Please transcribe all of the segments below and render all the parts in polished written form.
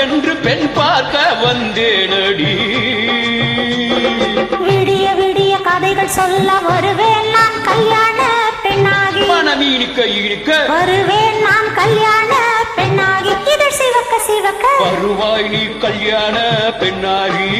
என்று பெண் பார்க்க வந்தேனடி. விடிய விடிய கதைகள் சொல்ல வருவேன் நான் கல்யாண பெண்ணாகி. மனம் இனிக்க இனிக்க வருவேன் நான் கல்யாண பெண்ணாகி. இதழ் சிவக்க சிவக்க வருவாய் நீ கல்யாண பெண்ணாகி.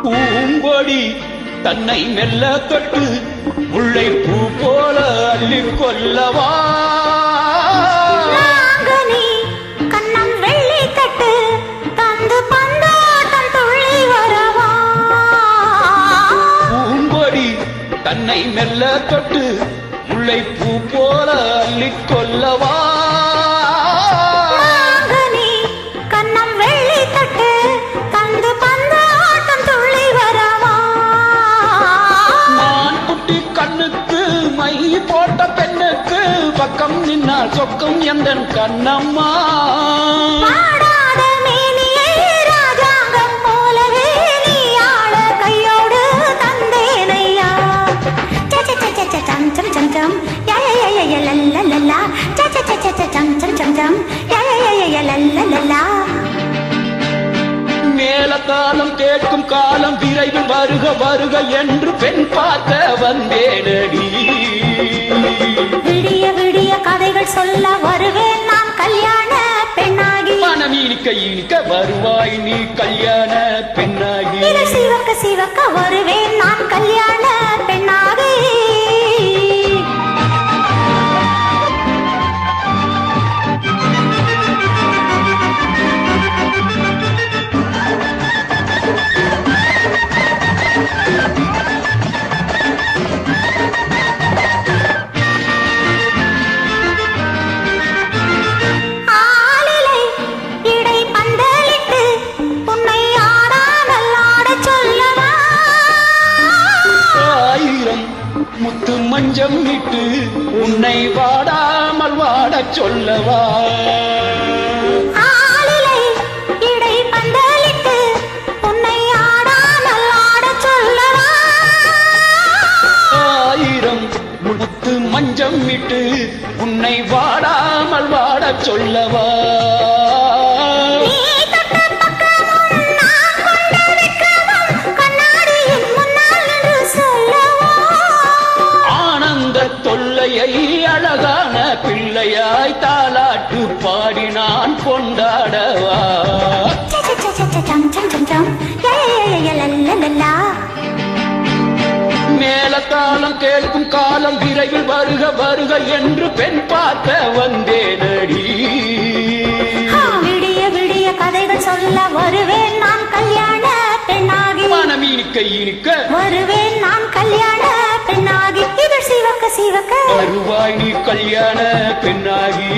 பூங்கொடி தன்னை மெல்ல தொட்டு முல்லை பூ போல அள்ளி கொல்லவா. நாங்கனி கண்ணம் வெள்ளி தட்டு தந்து பந்தாட்டம் துள்ளி வரவா. பூங்கொடி தன்னை மெல்ல தொட்டு முல்லை பூ போல அள்ளி கொல்லவா. நாங்கனி கண்ணம் வெள்ளி தட்டு தந்து பந்தாட்டம் துள்ளி வரவா. நான் குட்டி கண்ணுக்கு மை போட்ட பெண்ணுக்கு பக்கம் நின்னால் சொக்கம் எந்தன் கண்ணம்மா. பாடாத மேனியை ராஜாங்கம் போலவே நீ ஆள கையோடு தந்தேனையா. சம் சம் சம் சம் யா யா யா யா லல்ல Lalla. Some some some some யா யா யா யா லல்ல லல்லா. மேல காலம் கேட்கும் காலம் விரைவில் வருக வருக என்று பெண் பார்க்க வந்தேனடி. விடிய விடிய கதைகள் சொல்ல வருவேன் நான் கல்யாண பெண்ணாகி. மனம் இனிக்க இனிக்க வருவாய் நீ கல்யாண பெண்ணாகி. இதழ் சிவக்க சிவக்க வருவேன் நான் கல்யாண பெண்ணாகி. ஆலிலை இடை பந்தலிட்டு உன்னை ஆடாமல் ஆடச் சொல்லவா. ஆயிரம் முத்து மஞ்சம் இட்டு உன்னை வாடாமல் வாடச் சொல்லவா. ஆலிலை இடை பந்தலிட்டு உன்னை ஆடாமல் ஆடச் சொல்லவா. ஆயிரம் முத்து மஞ்சம் இட்டு உன்னை வாடாமல் வாடச் சொல்லவா. நீ தொட்ட பக்கமும் நான் கொண்ட வெட்கமும் கண்ணாடியின் முன்னால் நின்று சொல்லவா. ஆனந்த தொல்லையை அழகான பிள்ளையாய் தாலாட்டு பாடி நான் கொண்டாடவா. சம் சம் சம் சம் யா யா யா யா லல்ல லல்லா. மேல காலம் கேட்கும் காலம் விரைவில் வருக வருக என்று பெண் பார்க்க வந்தேனடி. விடிய விடிய கதைகள் சொல்ல வருவேன் நான் கல்யாண பெண்ணாகி. மனம் இனிக்க இனிக்க வருவேன் நான் கல்யாண பெண்ணாகி. இதழ் சிவக்க சிவக்க வருவாய் நீ கல்யாண பெண்ணாகி.